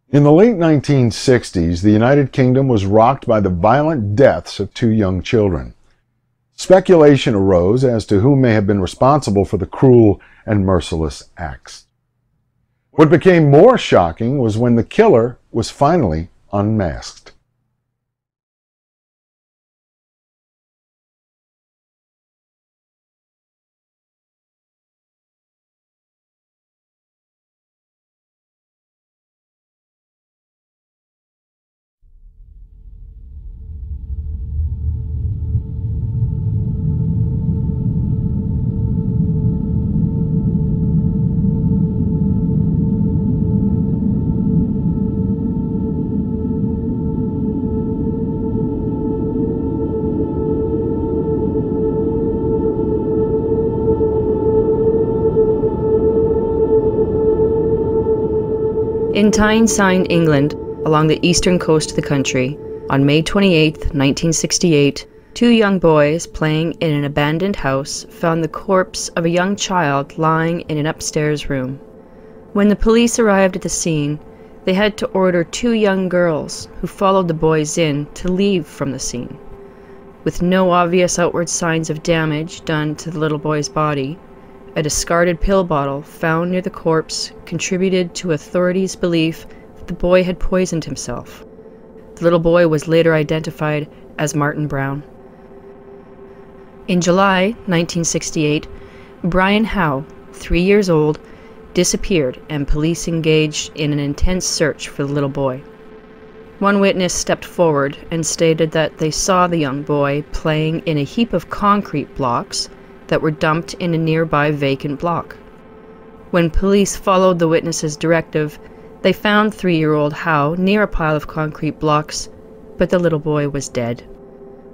In the late 1960s, the United Kingdom was rocked by the violent deaths of two young children. Speculation arose as to who may have been responsible for the cruel and merciless acts. What became more shocking was when the killer was finally unmasked. In Tyneside, England, along the eastern coast of the country, on May 28, 1968, two young boys playing in an abandoned house found the corpse of a young child lying in an upstairs room. When the police arrived at the scene, they had to order two young girls, who followed the boys in, to leave from the scene. With no obvious outward signs of damage done to the little boy's body, a discarded pill bottle found near the corpse contributed to authorities' belief that the boy had poisoned himself. The little boy was later identified as Martin Brown. In July 1968, Brian Howe, 3 years old, disappeared and police engaged in an intense search for the little boy. One witness stepped forward and stated that they saw the young boy playing in a heap of concrete blocks that were dumped in a nearby vacant block. When police followed the witness's directive, they found 3-year-old Howe near a pile of concrete blocks, but the little boy was dead.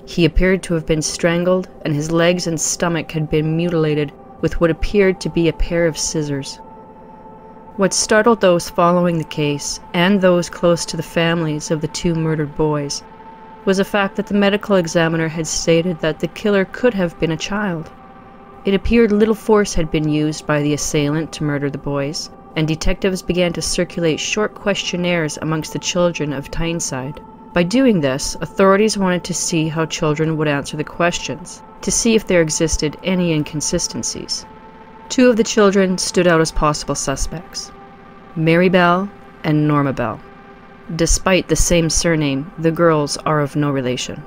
He appeared to have been strangled, and his legs and stomach had been mutilated with what appeared to be a pair of scissors. What startled those following the case, and those close to the families of the two murdered boys, was the fact that the medical examiner had stated that the killer could have been a child. It appeared little force had been used by the assailant to murder the boys, and detectives began to circulate short questionnaires amongst the children of Tyneside. By doing this, authorities wanted to see how children would answer the questions, to see if there existed any inconsistencies. Two of the children stood out as possible suspects: Mary Bell and Norma Bell. Despite the same surname, the girls are of no relation.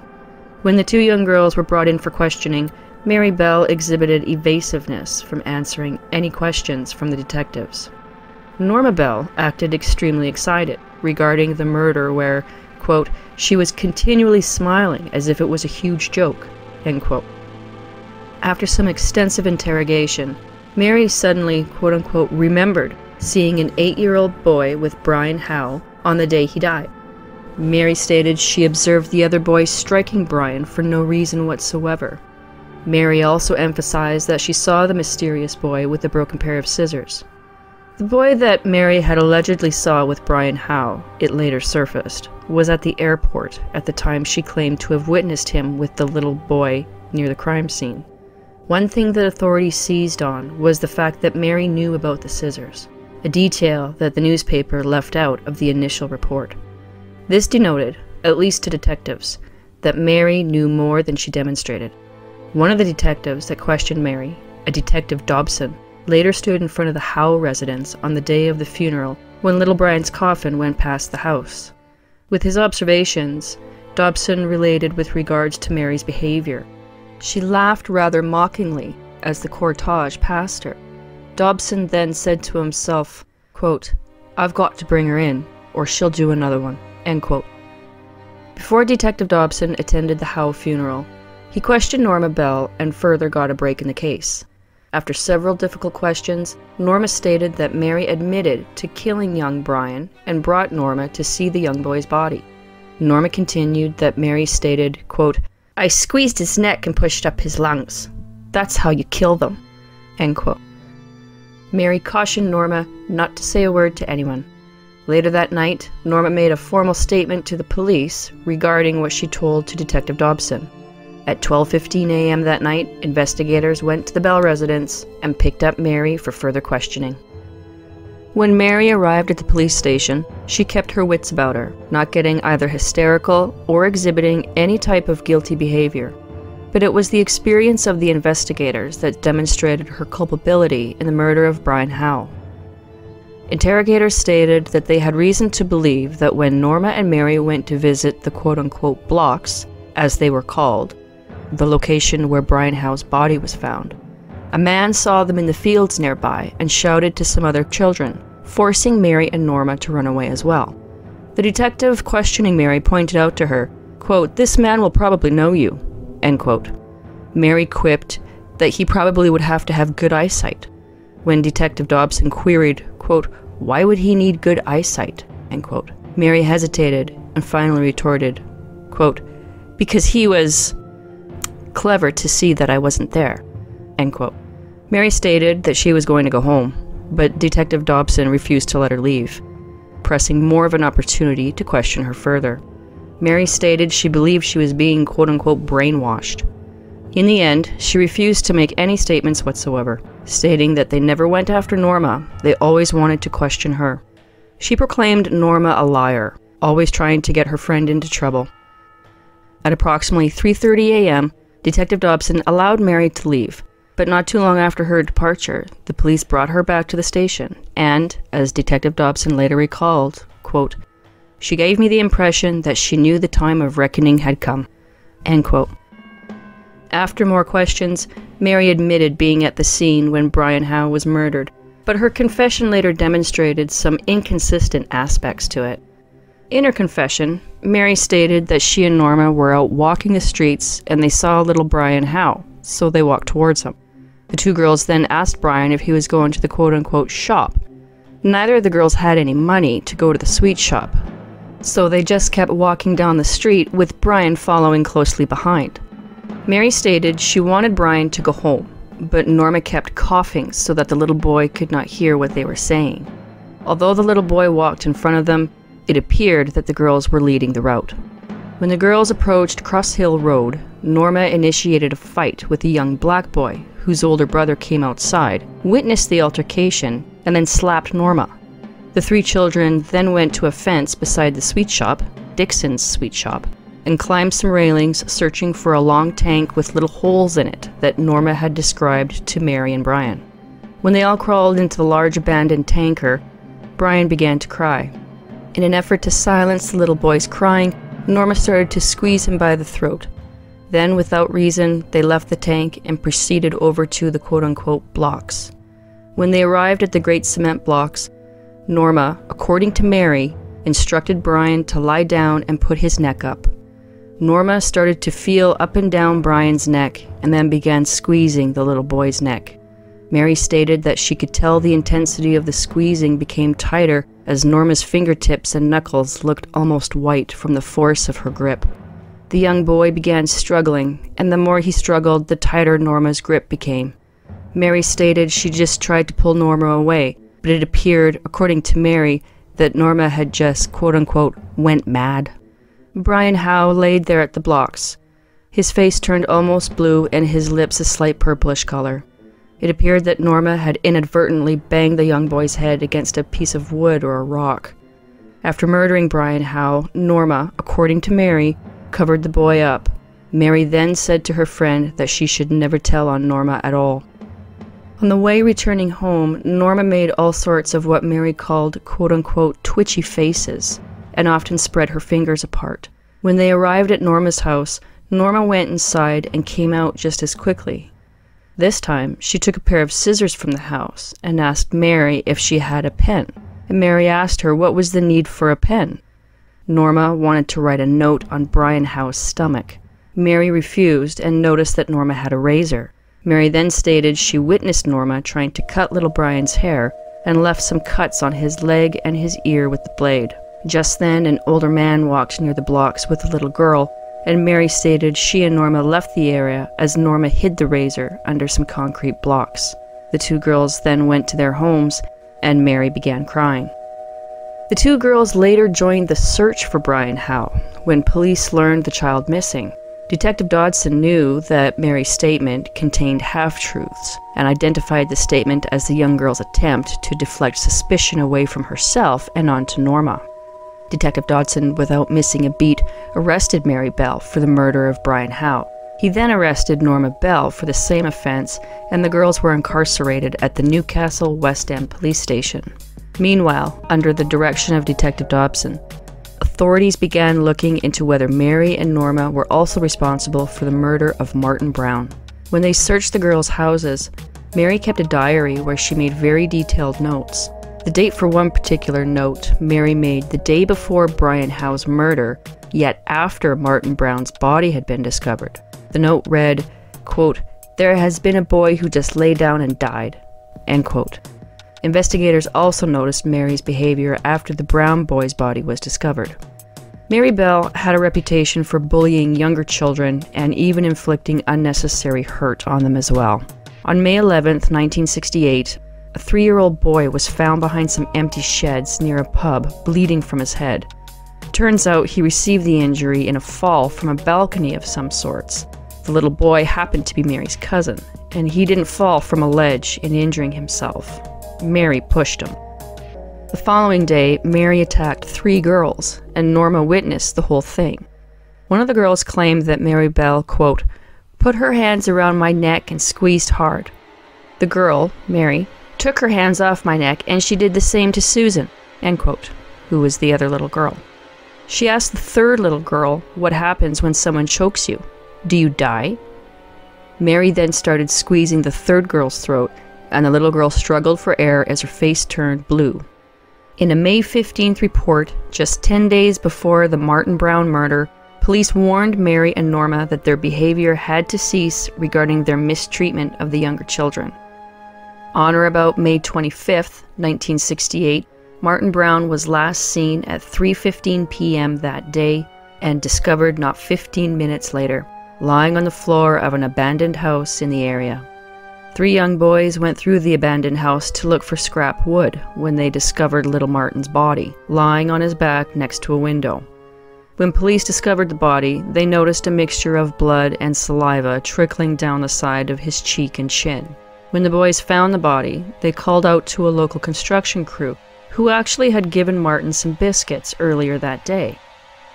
When the two young girls were brought in for questioning, Mary Bell exhibited evasiveness from answering any questions from the detectives. Norma Bell acted extremely excited regarding the murder where, quote, she was continually smiling as if it was a huge joke, end quote. After some extensive interrogation, Mary suddenly, quote-unquote, remembered seeing an 8-year-old boy with Brian Howe on the day he died. Mary stated she observed the other boy striking Brian for no reason whatsoever. Mary also emphasized that she saw the mysterious boy with the broken pair of scissors. The boy that Mary had allegedly saw with Brian Howe, it later surfaced, was at the airport at the time she claimed to have witnessed him with the little boy near the crime scene. One thing that authorities seized on was the fact that Mary knew about the scissors, a detail that the newspaper left out of the initial report. This denoted, at least to detectives, that Mary knew more than she demonstrated. One of the detectives that questioned Mary, a Detective Dobson, later stood in front of the Howe residence on the day of the funeral when little Brian's coffin went past the house. With his observations, Dobson related with regards to Mary's behavior. She laughed rather mockingly as the cortege passed her. Dobson then said to himself, quote, "I've got to bring her in, or she'll do another one," end quote. Before Detective Dobson attended the Howe funeral, he questioned Norma Bell and further got a break in the case. After several difficult questions, Norma stated that Mary admitted to killing young Brian and brought Norma to see the young boy's body. Norma continued that Mary stated, quote, "I squeezed his neck and pushed up his lungs. That's how you kill them," end quote. Mary cautioned Norma not to say a word to anyone. Later that night, Norma made a formal statement to the police regarding what she told to Detective Dobson. At 12:15 a.m. that night, investigators went to the Bell residence and picked up Mary for further questioning. When Mary arrived at the police station, she kept her wits about her, not getting either hysterical or exhibiting any type of guilty behavior. But it was the experience of the investigators that demonstrated her culpability in the murder of Brian Howe. Interrogators stated that they had reason to believe that when Norma and Mary went to visit the quote-unquote blocks, as they were called, the location where Brian Howe's body was found, a man saw them in the fields nearby and shouted to some other children, forcing Mary and Norma to run away as well. The detective questioning Mary pointed out to her, quote, "This man will probably know you," end quote. Mary quipped that he probably would have to have good eyesight. When Detective Dobson queried, quote, "Why would he need good eyesight?" end quote, Mary hesitated and finally retorted, quote, "Because he was clever to see that I wasn't there," end quote. Mary stated that she was going to go home, but Detective Dobson refused to let her leave, pressing more of an opportunity to question her further. Mary stated she believed she was being quote-unquote brainwashed. In the end, she refused to make any statements whatsoever, stating that they never went after Norma, they always wanted to question her. She proclaimed Norma a liar, always trying to get her friend into trouble. At approximately 3:30 a.m., Detective Dobson allowed Mary to leave, but not too long after her departure, the police brought her back to the station, and, as Detective Dobson later recalled, quote, "She gave me the impression that she knew the time of reckoning had come," end quote. After more questions, Mary admitted being at the scene when Brian Howe was murdered, but her confession later demonstrated some inconsistent aspects to it. In her confession, Mary stated that she and Norma were out walking the streets and they saw little Brian Howe, so they walked towards him. The two girls then asked Brian if he was going to the quote-unquote shop. Neither of the girls had any money to go to the sweet shop, so they just kept walking down the street with Brian following closely behind. Mary stated she wanted Brian to go home, but Norma kept coughing so that the little boy could not hear what they were saying. Although the little boy walked in front of them, it appeared that the girls were leading the route. When the girls approached Cross Hill Road, Norma initiated a fight with a young black boy, whose older brother came outside, witnessed the altercation, and then slapped Norma. The three children then went to a fence beside the sweet shop, Dixon's Sweet Shop, and climbed some railings searching for a long tank with little holes in it that Norma had described to Mary and Brian. When they all crawled into the large abandoned tanker, Brian began to cry. In an effort to silence the little boy's crying, Norma started to squeeze him by the throat. Then, without reason, they left the tank and proceeded over to the quote-unquote blocks. When they arrived at the great cement blocks, Norma, according to Mary, instructed Brian to lie down and put his neck up. Norma started to feel up and down Brian's neck and then began squeezing the little boy's neck. Mary stated that she could tell the intensity of the squeezing became tighter as Norma's fingertips and knuckles looked almost white from the force of her grip. The young boy began struggling, and the more he struggled, the tighter Norma's grip became. Mary stated she just tried to pull Norma away, but it appeared, according to Mary, that Norma had just, quote-unquote, went mad. Brian Howe laid there at the blocks, his face turned almost blue and his lips a slight purplish color. It appeared that Norma had inadvertently banged the young boy's head against a piece of wood or a rock. After murdering Brian Howe, Norma, according to Mary, covered the boy up. Mary then said to her friend that she should never tell on Norma at all. On the way returning home, Norma made all sorts of what Mary called quote-unquote twitchy faces, and often spread her fingers apart. When they arrived at Norma's house, Norma went inside and came out just as quickly. This time, she took a pair of scissors from the house and asked Mary if she had a pen, and Mary asked her what was the need for a pen. Norma wanted to write a note on Brian Howe's stomach. Mary refused and noticed that Norma had a razor. Mary then stated she witnessed Norma trying to cut little Brian's hair and left some cuts on his leg and his ear with the blade. Just then, an older man walked near the blocks with a little girl, and Mary stated she and Norma left the area as Norma hid the razor under some concrete blocks. The two girls then went to their homes, and Mary began crying. The two girls later joined the search for Brian Howe when police learned the child missing. Detective Dodson knew that Mary's statement contained half-truths and identified the statement as the young girl's attempt to deflect suspicion away from herself and onto Norma. Detective Dodson, without missing a beat, arrested Mary Bell for the murder of Brian Howe. He then arrested Norma Bell for the same offense, and the girls were incarcerated at the Newcastle West End Police Station. Meanwhile, under the direction of Detective Dodson, authorities began looking into whether Mary and Norma were also responsible for the murder of Martin Brown. When they searched the girls' houses, Mary kept a diary where she made very detailed notes. The date for one particular note Mary made the day before Brian Howe's murder, yet after Martin Brown's body had been discovered. The note read, quote, "There has been a boy who just lay down and died," end quote. Investigators also noticed Mary's behavior after the Brown boy's body was discovered. Mary Bell had a reputation for bullying younger children and even inflicting unnecessary hurt on them as well. On May 11, 1968, a 3-year-old boy was found behind some empty sheds near a pub, bleeding from his head. Turns out he received the injury in a fall from a balcony of some sorts. The little boy happened to be Mary's cousin, and he didn't fall from a ledge in injuring himself. Mary pushed him. The following day, Mary attacked 3 girls, and Norma witnessed the whole thing. One of the girls claimed that Mary Bell, quote, "put her hands around my neck and squeezed hard. The girl, Mary, took her hands off my neck and she did the same to Susan," end quote, who was the other little girl. She asked the 3rd little girl what happens when someone chokes you. "Do you die?" Mary then started squeezing the 3rd girl's throat, and the little girl struggled for air as her face turned blue. In a May 15th report, just 10 days before the Martin Brown murder, police warned Mary and Norma that their behavior had to cease regarding their mistreatment of the younger children. On or about May 25th, 1968, Martin Brown was last seen at 3:15 p.m. that day and discovered not 15 minutes later, lying on the floor of an abandoned house in the area. 3 young boys went through the abandoned house to look for scrap wood when they discovered little Martin's body, lying on his back next to a window. When police discovered the body, they noticed a mixture of blood and saliva trickling down the side of his cheek and chin. When the boys found the body, they called out to a local construction crew, who actually had given Martin some biscuits earlier that day.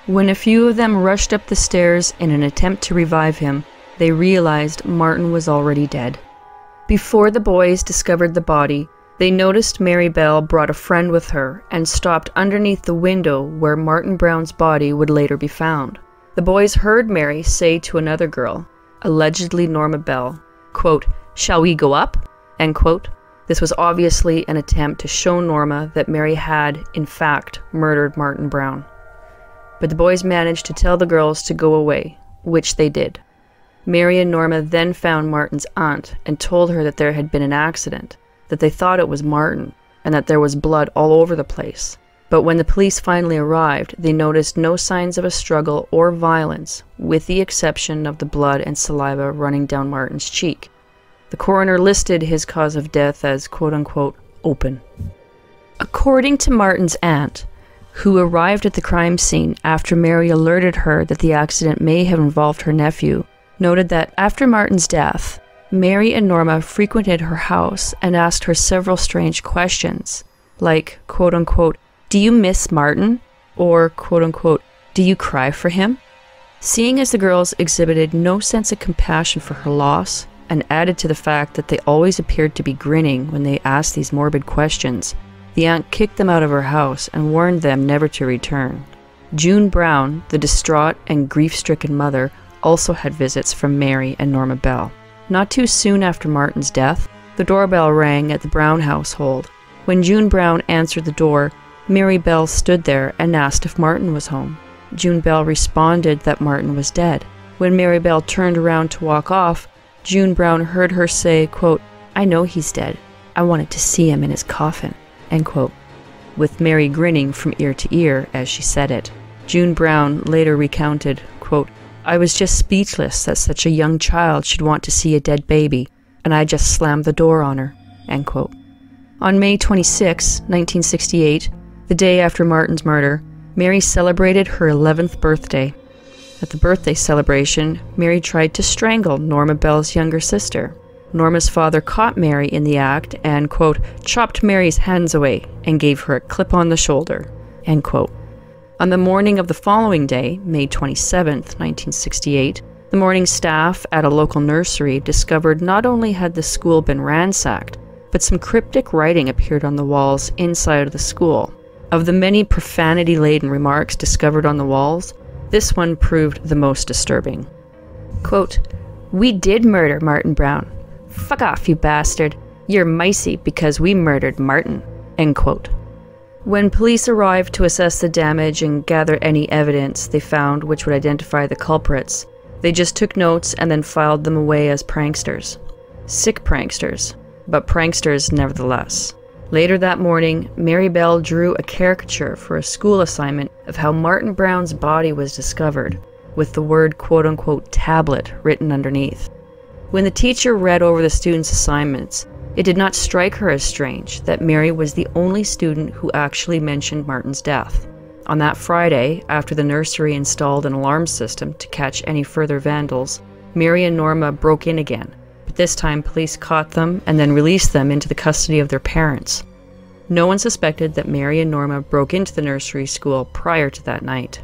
When a few of them rushed up the stairs in an attempt to revive him, they realized Martin was already dead. Before the boys discovered the body, they noticed Mary Bell brought a friend with her and stopped underneath the window where Martin Brown's body would later be found. The boys heard Mary say to another girl, allegedly Norma Bell, quote, "Shall we go up?" end quote. This was obviously an attempt to show Norma that Mary had, in fact, murdered Martin Brown. But the boys managed to tell the girls to go away, which they did. Mary and Norma then found Martin's aunt and told her that there had been an accident, that they thought it was Martin, and that there was blood all over the place. But when the police finally arrived, they noticed no signs of a struggle or violence, with the exception of the blood and saliva running down Martin's cheek. The coroner listed his cause of death as quote-unquote open. According to Martin's aunt, who arrived at the crime scene after Mary alerted her that the accident may have involved her nephew, noted that after Martin's death, Mary and Norma frequented her house and asked her several strange questions, like, quote-unquote, "Do you miss Martin?" or, quote-unquote, "Do you cry for him?" Seeing as the girls exhibited no sense of compassion for her loss, and added to the fact that they always appeared to be grinning when they asked these morbid questions, the aunt kicked them out of her house and warned them never to return. June Brown, the distraught and grief-stricken mother, also had visits from Mary and Norma Bell. Not too soon after Martin's death, the doorbell rang at the Brown household. When June Brown answered the door, Mary Bell stood there and asked if Martin was home. June Bell responded that Martin was dead. When Mary Bell turned around to walk off, June Brown heard her say, quote, "I know he's dead. I wanted to see him in his coffin," end quote, with Mary grinning from ear to ear as she said it. June Brown later recounted, quote, "I was just speechless that such a young child should want to see a dead baby, and I just slammed the door on her," end quote. On May 26, 1968, the day after Martin's murder, Mary celebrated her 11th birthday. At the birthday celebration, Mary tried to strangle Norma Bell's younger sister. Norma's father caught Mary in the act and, quote, chopped Mary's hands away and gave her a clip on the shoulder, end quote. On the morning of the following day, May 27, 1968, the morning staff at a local nursery discovered not only had the school been ransacked, but some cryptic writing appeared on the walls inside of the school. Of the many profanity-laden remarks discovered on the walls, this one proved the most disturbing. Quote, "We did murder Martin Brown. Fuck off, you bastard. You're micey because we murdered Martin," end quote. When police arrived to assess the damage and gather any evidence they found which would identify the culprits, they just took notes and then filed them away as pranksters. Sick pranksters, but pranksters nevertheless. Later that morning, Mary Bell drew a caricature for a school assignment of how Martin Brown's body was discovered, with the word quote-unquote tablet written underneath. When the teacher read over the students' assignments, it did not strike her as strange that Mary was the only student who actually mentioned Martin's death. On that Friday, after the nursery installed an alarm system to catch any further vandals, Mary and Norma broke in again, but this time police caught them and then released them into the custody of their parents. No one suspected that Mary and Norma broke into the nursery school prior to that night.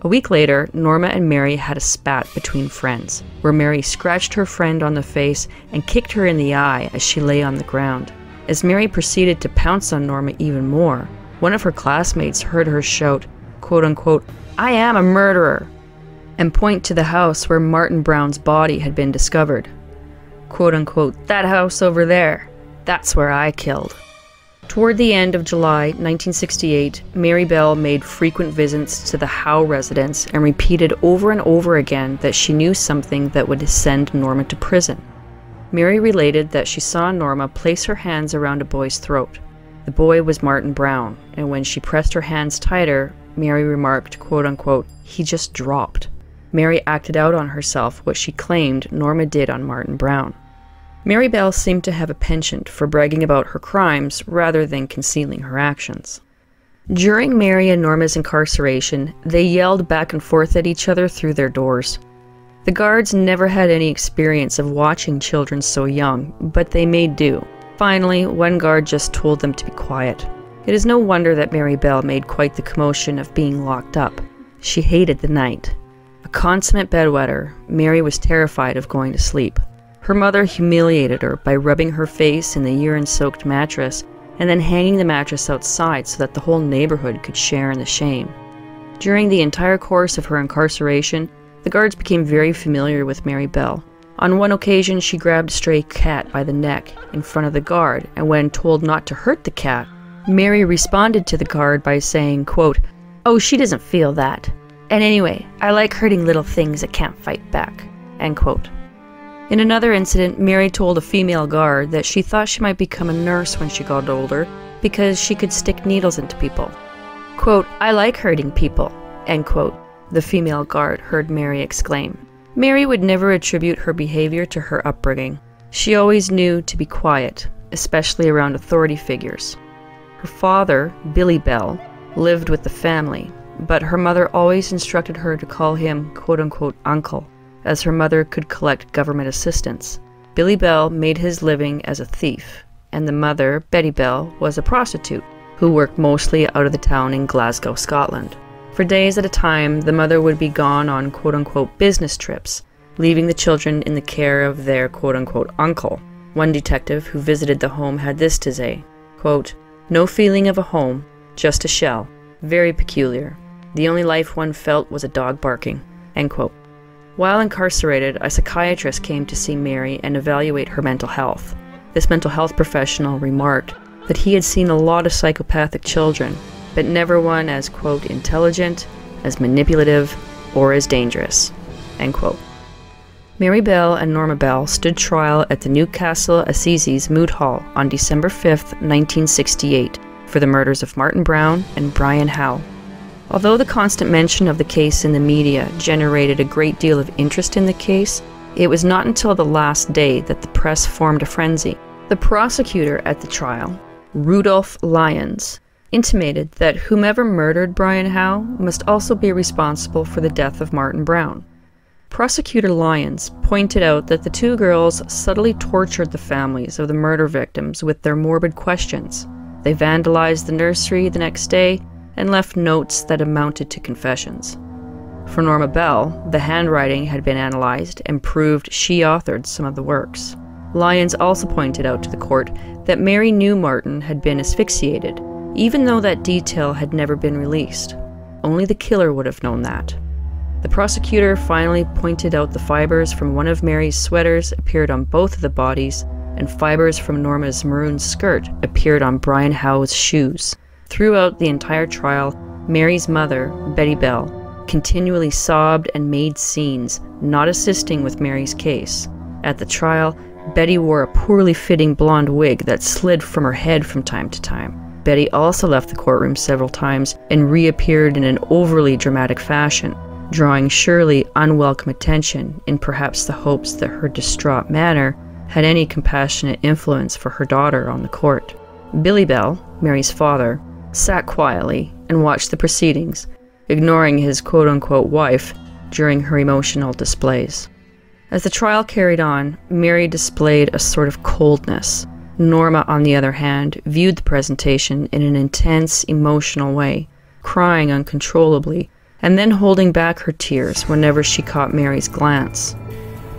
A week later, Norma and Mary had a spat between friends, where Mary scratched her friend on the face and kicked her in the eye as she lay on the ground. As Mary proceeded to pounce on Norma even more, one of her classmates heard her shout, quote-unquote, "I am a murderer," and point to the house where Martin Brown's body had been discovered. Quote-unquote, "That house over there, that's where I killed." Toward the end of July 1968, Mary Bell made frequent visits to the Howe residence and repeated over and over again that she knew something that would send Norma to prison. Mary related that she saw Norma place her hands around a boy's throat. The boy was Martin Brown, and when she pressed her hands tighter, Mary remarked, quote-unquote, "He just dropped." Mary acted out on herself what she claimed Norma did on Martin Brown. Mary Bell seemed to have a penchant for bragging about her crimes rather than concealing her actions. During Mary and Norma's incarceration, they yelled back and forth at each other through their doors. The guards never had any experience of watching children so young, but they made do. Finally, one guard just told them to be quiet. It is no wonder that Mary Bell made quite the commotion of being locked up. She hated the night. A consummate bedwetter, Mary was terrified of going to sleep. Her mother humiliated her by rubbing her face in the urine-soaked mattress and then hanging the mattress outside so that the whole neighborhood could share in the shame. During the entire course of her incarceration, the guards became very familiar with Mary Bell. On one occasion, she grabbed a stray cat by the neck in front of the guard, and when told not to hurt the cat, Mary responded to the guard by saying, quote, "Oh, she doesn't feel that. And anyway, I like hurting little things that can't fight back," end quote. In another incident, Mary told a female guard that she thought she might become a nurse when she got older because she could stick needles into people. Quote, "I like hurting people," end quote, the female guard heard Mary exclaim. Mary would never attribute her behavior to her upbringing. She always knew to be quiet, especially around authority figures. Her father, Billy Bell, lived with the family, but her mother always instructed her to call him quote-unquote uncle, as her mother could collect government assistance. Billy Bell made his living as a thief, and the mother, Betty Bell, was a prostitute who worked mostly out of the town in Glasgow, Scotland. For days at a time, the mother would be gone on quote-unquote business trips, leaving the children in the care of their quote-unquote uncle. One detective who visited the home had this to say, quote, "No feeling of a home, just a shell. Very peculiar. The only life one felt was a dog barking," end quote. While incarcerated, a psychiatrist came to see Mary and evaluate her mental health. This mental health professional remarked that he had seen a lot of psychopathic children, but never one as, quote, intelligent, as manipulative, or as dangerous, end quote. Mary Bell and Norma Bell stood trial at the Newcastle Assizes Moot Hall on December 5, 1968, for the murders of Martin Brown and Brian Howe. Although the constant mention of the case in the media generated a great deal of interest in the case, it was not until the last day that the press formed a frenzy. The prosecutor at the trial, Rudolph Lyons, intimated that whomever murdered Brian Howe must also be responsible for the death of Martin Brown. Prosecutor Lyons pointed out that the two girls subtly tortured the families of the murder victims with their morbid questions. They vandalized the nursery the next day and left notes that amounted to confessions. For Norma Bell, the handwriting had been analyzed and proved she authored some of the works. Lyons also pointed out to the court that Mary knew Martin had been asphyxiated, even though that detail had never been released. Only the killer would have known that. The prosecutor finally pointed out the fibers from one of Mary's sweaters appeared on both of the bodies, and fibers from Norma's maroon skirt appeared on Brian Howe's shoes. Throughout the entire trial, Mary's mother, Betty Bell, continually sobbed and made scenes, not assisting with Mary's case. At the trial, Betty wore a poorly fitting blonde wig that slid from her head from time to time. Betty also left the courtroom several times and reappeared in an overly dramatic fashion, drawing surely unwelcome attention in perhaps the hopes that her distraught manner had any compassionate influence for her daughter on the court. Billy Bell, Mary's father, sat quietly and watched the proceedings, ignoring his quote-unquote wife during her emotional displays. As the trial carried on, Mary displayed a sort of coldness. Norma, on the other hand, viewed the presentation in an intense, emotional way, crying uncontrollably, and then holding back her tears whenever she caught Mary's glance.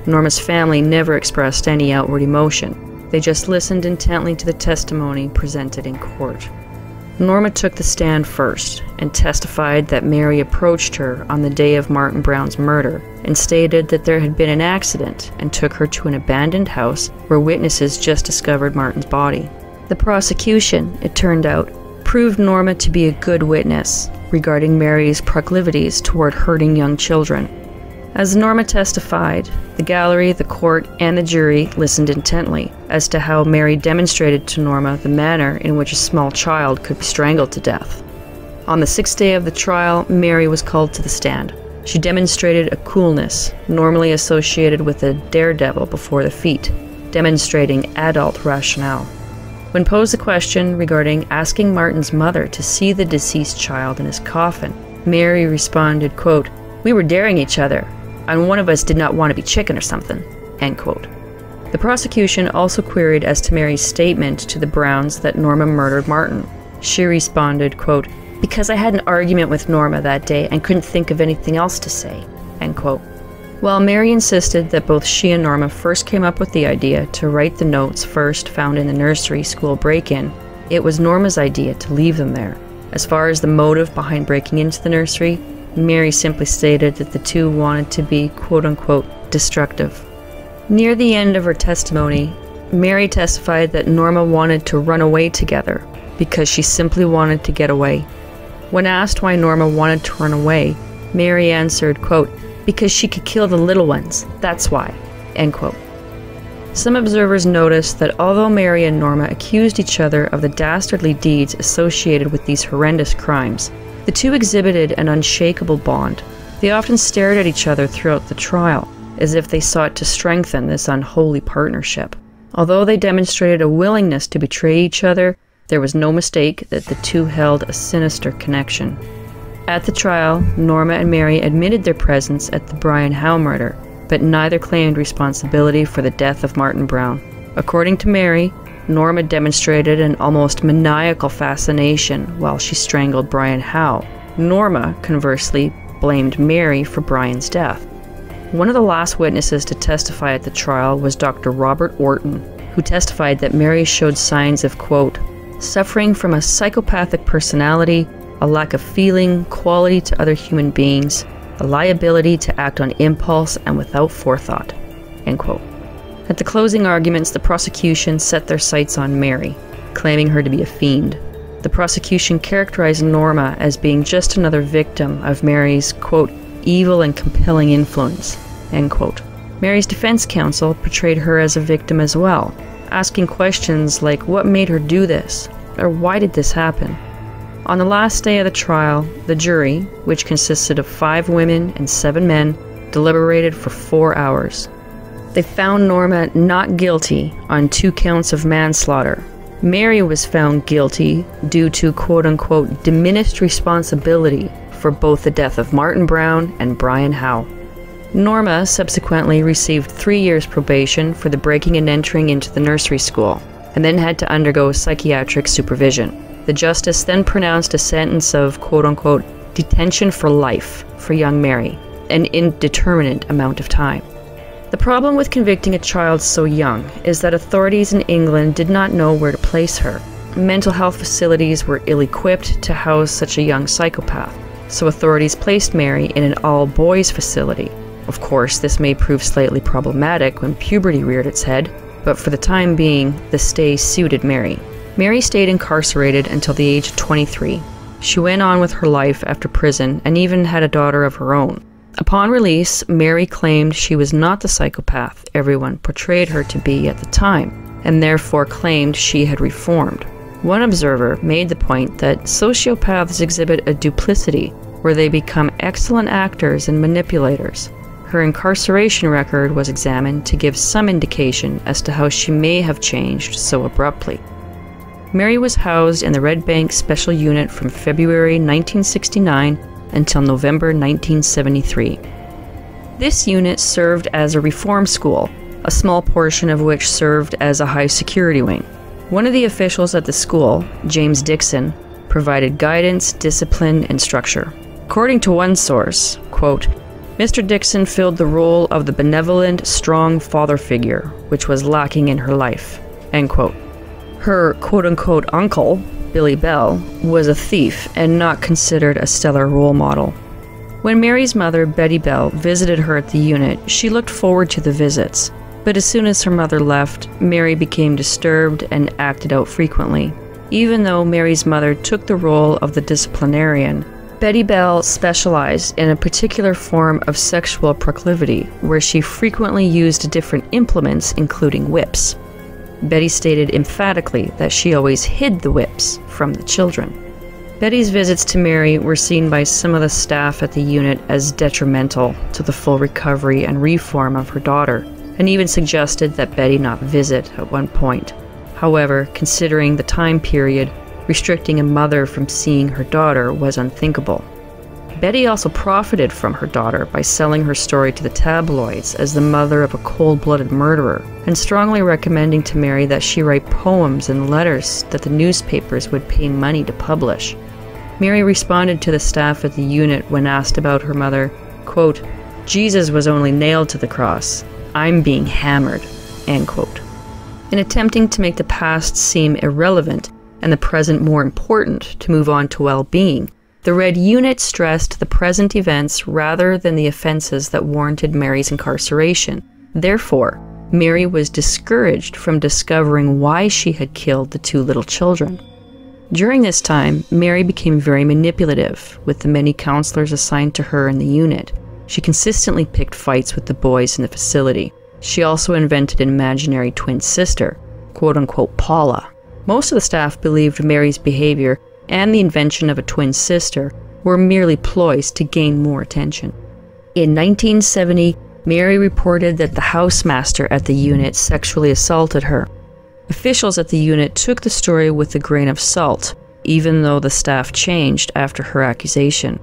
Norma's family never expressed any outward emotion. They just listened intently to the testimony presented in court. Norma took the stand first and testified that Mary approached her on the day of Martin Brown's murder and stated that there had been an accident and took her to an abandoned house where witnesses just discovered Martin's body. The prosecution, it turned out, proved Norma to be a good witness regarding Mary's proclivities toward hurting young children. As Norma testified, the gallery, the court, and the jury listened intently as to how Mary demonstrated to Norma the manner in which a small child could be strangled to death. On the sixth day of the trial, Mary was called to the stand. She demonstrated a coolness normally associated with a daredevil before the feat, demonstrating adult rationale. When posed the question regarding asking Martin's mother to see the deceased child in his coffin, Mary responded, quote, "We were daring each other, and one of us did not want to be chicken or something," end quote. The prosecution also queried as to Mary's statement to the Browns that Norma murdered Martin. She responded, quote, "Because I had an argument with Norma that day and couldn't think of anything else to say," end quote. While Mary insisted that both she and Norma first came up with the idea to write the notes first found in the nursery school break-in, it was Norma's idea to leave them there. As far as the motive behind breaking into the nursery, Mary simply stated that the two wanted to be quote-unquote destructive. Near the end of her testimony, Mary testified that Norma wanted to run away together because she simply wanted to get away. When asked why Norma wanted to run away, Mary answered, quote, "Because she could kill the little ones, that's why," end quote. Some observers noticed that although Mary and Norma accused each other of the dastardly deeds associated with these horrendous crimes, the two exhibited an unshakable bond. They often stared at each other throughout the trial, as if they sought to strengthen this unholy partnership. Although they demonstrated a willingness to betray each other, there was no mistake that the two held a sinister connection. At the trial, Norma and Mary admitted their presence at the Brian Howe murder, but neither claimed responsibility for the death of Martin Brown. According to Mary, Norma demonstrated an almost maniacal fascination while she strangled Brian Howe. Norma, conversely, blamed Mary for Brian's death. One of the last witnesses to testify at the trial was Dr. Robert Orton, who testified that Mary showed signs of, quote, "suffering from a psychopathic personality, a lack of feeling, quality to other human beings, a liability to act on impulse and without forethought," end quote. At the closing arguments, the prosecution set their sights on Mary, claiming her to be a fiend. The prosecution characterized Norma as being just another victim of Mary's, quote, "evil and compelling influence," end quote. Mary's defense counsel portrayed her as a victim as well, asking questions like what made her do this, or why did this happen? On the last day of the trial, the jury, which consisted of 5 women and 7 men, deliberated for 4 hours. They found Norma not guilty on 2 counts of manslaughter, Mary was found guilty due to quote-unquote diminished responsibility for both the death of Martin Brown and Brian Howe. Norma subsequently received 3 years probation for the breaking and entering into the nursery school, and then had to undergo psychiatric supervision. The justice then pronounced a sentence of quote-unquote detention for life for young Mary, an indeterminate amount of time. The problem with convicting a child so young is that authorities in England did not know where to place her. Mental health facilities were ill-equipped to house such a young psychopath, so authorities placed Mary in an all-boys facility. Of course, this may prove slightly problematic when puberty reared its head, but for the time being, the stay suited Mary. Mary stayed incarcerated until the age of 23. She went on with her life after prison and even had a daughter of her own. Upon release, Mary claimed she was not the psychopath everyone portrayed her to be at the time, and therefore claimed she had reformed. One observer made the point that sociopaths exhibit a duplicity where they become excellent actors and manipulators. Her incarceration record was examined to give some indication as to how she may have changed so abruptly. Mary was housed in the Red Bank Special Unit from February 1969 until November 1973. This unit served as a reform school, a small portion of which served as a high-security wing. One of the officials at the school, James Dixon, provided guidance, discipline, and structure. According to one source, quote, Mr. Dixon filled the role of the benevolent, strong father figure, which was lacking in her life, end quote. Her quote-unquote uncle, Billy Bell, was a thief and not considered a stellar role model. When Mary's mother, Betty Bell, visited her at the unit, she looked forward to the visits, but as soon as her mother left, Mary became disturbed and acted out frequently. Even though Mary's mother took the role of the disciplinarian, Betty Bell specialized in a particular form of sexual proclivity, where she frequently used different implements, including whips. Betty stated emphatically that she always hid the whips from the children. Betty's visits to Mary were seen by some of the staff at the unit as detrimental to the full recovery and reform of her daughter, and even suggested that Betty not visit at one point. However, considering the time period, restricting a mother from seeing her daughter was unthinkable. Betty also profited from her daughter by selling her story to the tabloids as the mother of a cold-blooded murderer, and strongly recommending to Mary that she write poems and letters that the newspapers would pay money to publish. Mary responded to the staff at the unit when asked about her mother, quote, Jesus was only nailed to the cross. I'm being hammered, end quote. In attempting to make the past seem irrelevant and the present more important to move on to well-being, the Red Unit stressed the present events rather than the offenses that warranted Mary's incarceration. Therefore, Mary was discouraged from discovering why she had killed the two little children. During this time, Mary became very manipulative with the many counselors assigned to her in the unit. She consistently picked fights with the boys in the facility. She also invented an imaginary twin sister, quote-unquote Paula. Most of the staff believed Mary's behavior and the invention of a twin sister were merely ploys to gain more attention. In 1970, Mary reported that the housemaster at the unit sexually assaulted her. Officials at the unit took the story with a grain of salt, even though the staff changed after her accusation.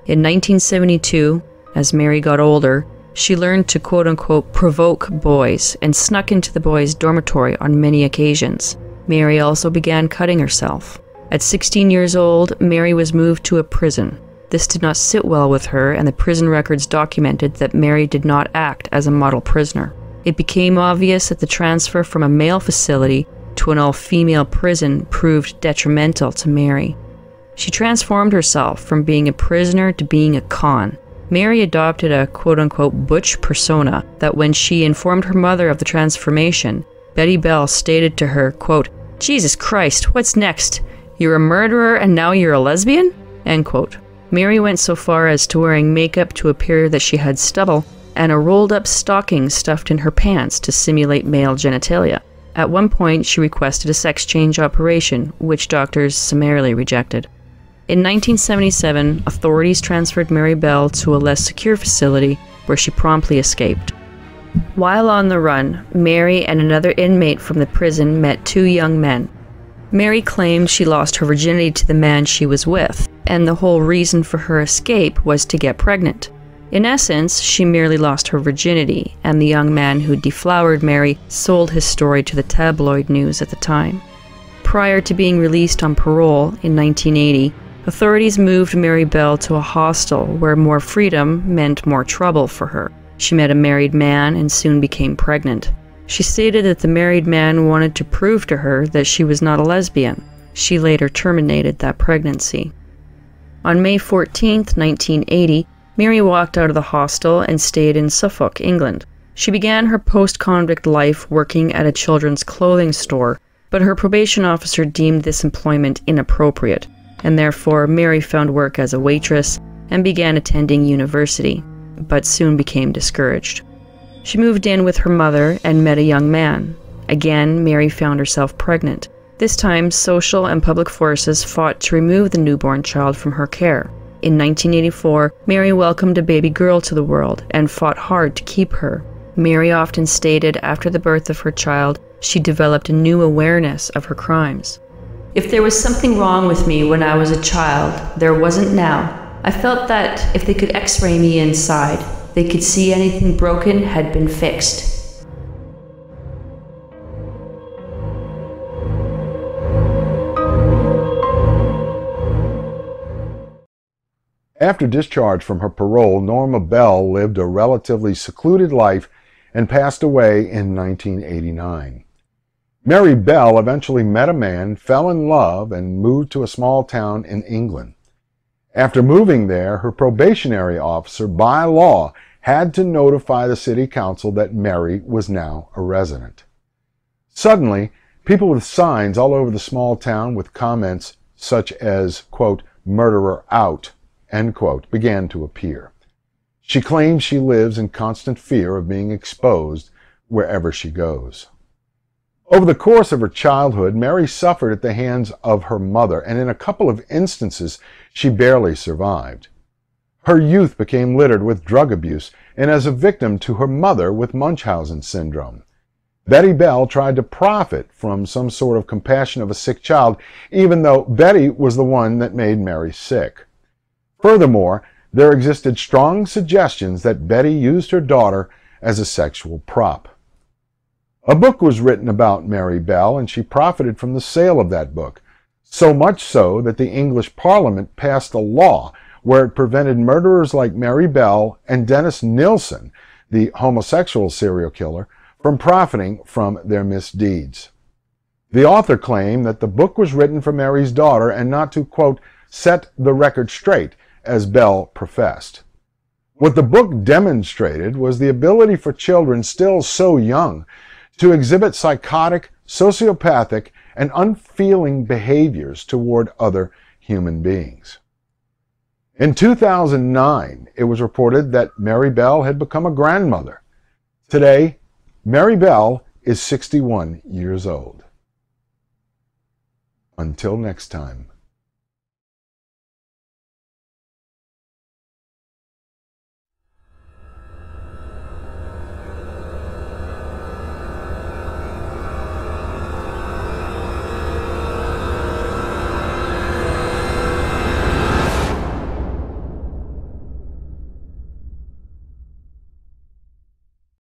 In 1972, as Mary got older, she learned to quote-unquote provoke boys and snuck into the boys' dormitory on many occasions. Mary also began cutting herself. At 16 years old, Mary was moved to a prison. This did not sit well with her, and the prison records documented that Mary did not act as a model prisoner. It became obvious that the transfer from a male facility to an all-female prison proved detrimental to Mary. She transformed herself from being a prisoner to being a con. Mary adopted a quote-unquote butch persona that when she informed her mother of the transformation, Betty Bell stated to her, quote, Jesus Christ, what's next? You're a murderer and now you're a lesbian? End quote. Mary went so far as to wearing makeup to appear that she had stubble and a rolled-up stocking stuffed in her pants to simulate male genitalia. At one point, she requested a sex change operation, which doctors summarily rejected. In 1977, authorities transferred Mary Bell to a less secure facility where she promptly escaped. While on the run, Mary and another inmate from the prison met two young men. Mary claimed she lost her virginity to the man she was with, and the whole reason for her escape was to get pregnant. In essence, she merely lost her virginity, and the young man who deflowered Mary sold his story to the tabloid news at the time. Prior to being released on parole in 1980, authorities moved Mary Bell to a hostel where more freedom meant more trouble for her. She met a married man and soon became pregnant. She stated that the married man wanted to prove to her that she was not a lesbian. She later terminated that pregnancy. On May 14, 1980, Mary walked out of the hostel and stayed in Suffolk, England. She began her post-convict life working at a children's clothing store, but her probation officer deemed this employment inappropriate, and therefore Mary found work as a waitress and began attending university, but soon became discouraged. She moved in with her mother and met a young man. Again, Mary found herself pregnant. This time, social and public forces fought to remove the newborn child from her care. In 1984, Mary welcomed a baby girl to the world and fought hard to keep her. Mary often stated after the birth of her child, she developed a new awareness of her crimes. "If there was something wrong with me when I was a child, there wasn't now. I felt that if they could x-ray me inside, they could see anything broken had been fixed." After discharge from her parole, Norma Bell lived a relatively secluded life and passed away in 1989. Mary Bell eventually met a man, fell in love, and moved to a small town in England. After moving there, her probationary officer, by law, had to notify the city council that Mary was now a resident. Suddenly, people with signs all over the small town with comments such as, quote, "murderer out," end quote, began to appear. She claims she lives in constant fear of being exposed wherever she goes. Over the course of her childhood, Mary suffered at the hands of her mother, and in a couple of instances, she barely survived. Her youth became littered with drug abuse, and as a victim to her mother with Munchausen syndrome. Betty Bell tried to profit from some sort of compassion of a sick child, even though Betty was the one that made Mary sick. Furthermore, there existed strong suggestions that Betty used her daughter as a sexual prop. A book was written about Mary Bell, and she profited from the sale of that book, so much so that the English Parliament passed a law where it prevented murderers like Mary Bell and Dennis Nilsen, the homosexual serial killer, from profiting from their misdeeds. The author claimed that the book was written for Mary's daughter and not to, quote, "set the record straight," as Bell professed. What the book demonstrated was the ability for children still so young to exhibit psychotic, sociopathic, and unfeeling behaviors toward other human beings. In 2009, it was reported that Mary Bell had become a grandmother. Today, Mary Bell is 61 years old. Until next time.